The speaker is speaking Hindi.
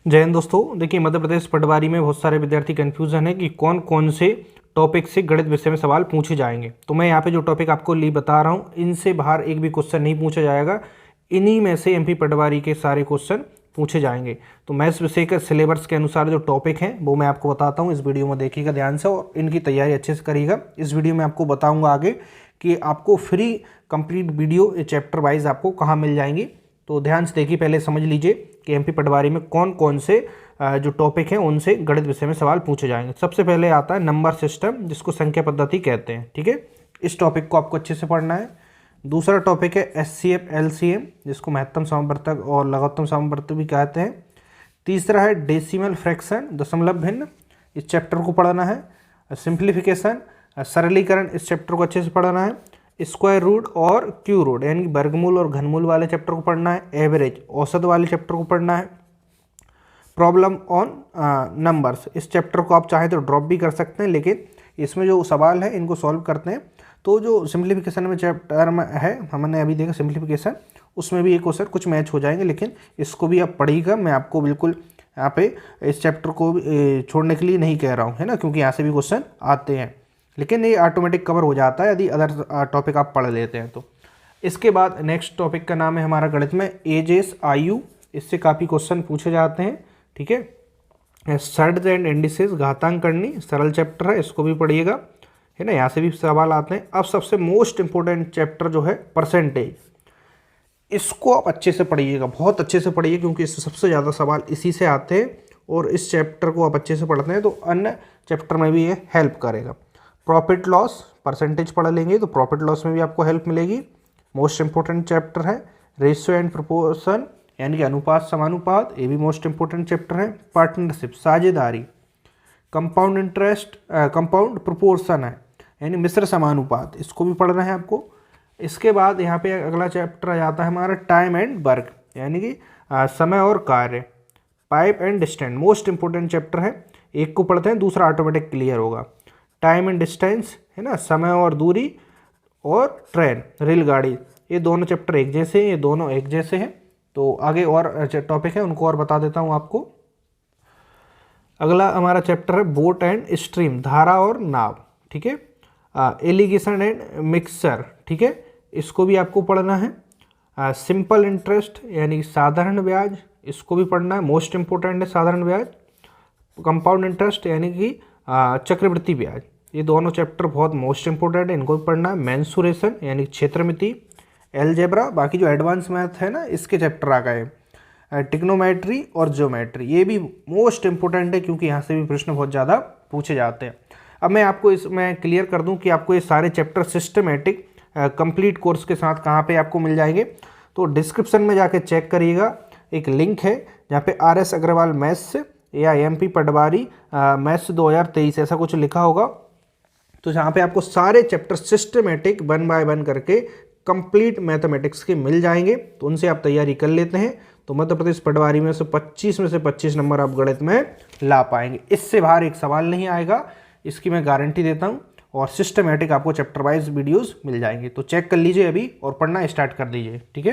जय हिंद दोस्तों। देखिए, मध्य प्रदेश पटवारी में बहुत सारे विद्यार्थी कन्फ्यूजन है कि कौन कौन से टॉपिक से गणित विषय में सवाल पूछे जाएंगे। तो मैं यहाँ पे जो टॉपिक आपको बता रहा हूँ, इनसे बाहर एक भी क्वेश्चन नहीं पूछा जाएगा। इन्हीं में से एमपी पटवारी के सारे क्वेश्चन पूछे जाएंगे। तो मैथ्स विषय के सिलेबस के अनुसार जो टॉपिक हैं वो मैं आपको बताता हूँ। इस वीडियो में देखिएगा ध्यान से और इनकी तैयारी अच्छे से करिएगा। इस वीडियो में आपको बताऊँगा आगे कि आपको free complete video chapter wise आपको कहाँ मिल जाएंगी। तो ध्यान से देखिए, पहले समझ लीजिए कि एमपी पटवारी में कौन कौन से जो टॉपिक हैं उनसे गणित विषय में सवाल पूछे जाएंगे। सबसे पहले आता है नंबर सिस्टम, जिसको संख्या पद्धति कहते हैं। ठीक है, इस टॉपिक को आपको अच्छे से पढ़ना है। दूसरा टॉपिक है एचसीएफ एलसीएम, जिसको महत्तम समवर्तक और लघुत्तम समवर्तक भी कहते हैं। तीसरा है डेसिमल फ्रैक्शन, दशमलव भिन्न, इस चैप्टर को पढ़ना है। सिंप्लीफिकेशन, सरलीकरण, इस चैप्टर को अच्छे से पढ़ना है। स्क्वायर रूट और क्यू रूट यानी वर्गमूल और घनमूल वाले चैप्टर को पढ़ना है। एवरेज, औसत वाले चैप्टर को पढ़ना है। प्रॉब्लम ऑन नंबर्स, इस चैप्टर को आप चाहें तो ड्रॉप भी कर सकते हैं, लेकिन इसमें जो सवाल है इनको सॉल्व करते हैं। तो जो सिंप्लीफिकेशन में चैप्टर में है, हमने अभी देखा सिंप्लीफिकेशन, उसमें भी एक क्वेश्चन कुछ मैच हो जाएंगे, लेकिन इसको भी आप पढ़िएगा। मैं आपको बिल्कुल यहाँ पे इस चैप्टर को छोड़ने के लिए नहीं कह रहा हूँ, है ना, क्योंकि यहाँ से भी क्वेश्चन आते हैं, लेकिन ये ऑटोमेटिक कवर हो जाता है यदि अदर टॉपिक आप पढ़ लेते हैं तो। इसके बाद नेक्स्ट टॉपिक का नाम है हमारा गणित में एजेस, आयु, इससे काफ़ी क्वेश्चन पूछे जाते हैं। ठीक है, सर्ड्स एंड इंडिसेस, घातांक करनी, सरल चैप्टर है, इसको भी पढ़िएगा, है ना, यहाँ से भी सवाल आते हैं। अब सबसे मोस्ट इंपॉर्टेंट चैप्टर जो है परसेंटेज, इसको आप अच्छे से पढ़िएगा, बहुत अच्छे से पढ़िए, क्योंकि इससे सबसे ज़्यादा सवाल इसी से आते हैं और इस चैप्टर को आप अच्छे से पढ़ते हैं तो अन्य चैप्टर में भी ये हेल्प करेगा। प्रॉफिट लॉस, परसेंटेज पढ़ लेंगे तो प्रॉफिट लॉस में भी आपको हेल्प मिलेगी, मोस्ट इंपॉर्टेंट चैप्टर है। रेशियो एंड प्रोपोर्शन यानी कि अनुपात समानुपात, ये भी मोस्ट इंपॉर्टेंट चैप्टर है। पार्टनरशिप, साझेदारी। कंपाउंड इंटरेस्ट, कंपाउंड प्रोपोर्शन है यानी मिश्र समानुपात, इसको भी पढ़ना है आपको। इसके बाद यहाँ पे अगला चैप्टर आ जाता है हमारा टाइम एंड वर्क यानी कि समय और कार्य। Pipe and distance, most important chapter है, एक को पढ़ते हैं दूसरा ऑटोमेटिक क्लियर होगा। टाइम एंड डिस्टेंस, है ना, समय और दूरी। और ट्रेन, रेलगाड़ी, ये दोनों चैप्टर एक जैसे हैं, ये दोनों एक जैसे हैं। तो आगे और टॉपिक है उनको और बता देता हूँ आपको। अगला हमारा चैप्टर है बोट एंड स्ट्रीम, धारा और नाव। ठीक है, एलिगेशन एंड मिक्सचर, ठीक है, इसको भी आपको पढ़ना है। सिंपल इंटरेस्ट यानी साधारण ब्याज, इसको भी पढ़ना है, मोस्ट इंपॉर्टेंट है साधारण ब्याज। कंपाउंड इंटरेस्ट यानी कि चक्रवृद्धि ब्याज, ये दोनों चैप्टर बहुत मोस्ट इंपॉर्टेंट है, इनको भी पढ़ना है। मेंसुरेशन यानी क्षेत्रमिति। एलजेब्रा, बाकी जो एडवांस मैथ है ना इसके चैप्टर आ गए। टिग्नोमेट्री और ज्योमेट्री, ये भी मोस्ट इंपॉर्टेंट है, क्योंकि यहाँ से भी प्रश्न बहुत ज़्यादा पूछे जाते हैं। अब मैं आपको इसमें क्लियर कर दूं कि आपको ये सारे चैप्टर सिस्टमेटिक कंप्लीट कोर्स के साथ कहाँ पे आपको मिल जाएंगे। तो डिस्क्रिप्शन में जाके चेक करिएगा, एक लिंक है जहाँ पे RS अग्रवाल मैथ्स या एमपी पटवारी मैथ्स 2023 ऐसा कुछ लिखा होगा। तो जहाँ पे आपको सारे चैप्टर सिस्टमेटिक 1 बाय 1 करके कंप्लीट मैथमेटिक्स के मिल जाएंगे, तो उनसे आप तैयारी कर लेते हैं तो मध्य प्रदेश पटवारी में से 25 नंबर आप गणित में ला पाएंगे। इससे बाहर एक सवाल नहीं आएगा, इसकी मैं गारंटी देता हूँ। और सिस्टमेटिक आपको चैप्टर वाइज वीडियोस मिल जाएंगे, तो चेक कर लीजिए अभी और पढ़ना स्टार्ट कर दीजिए। ठीक है।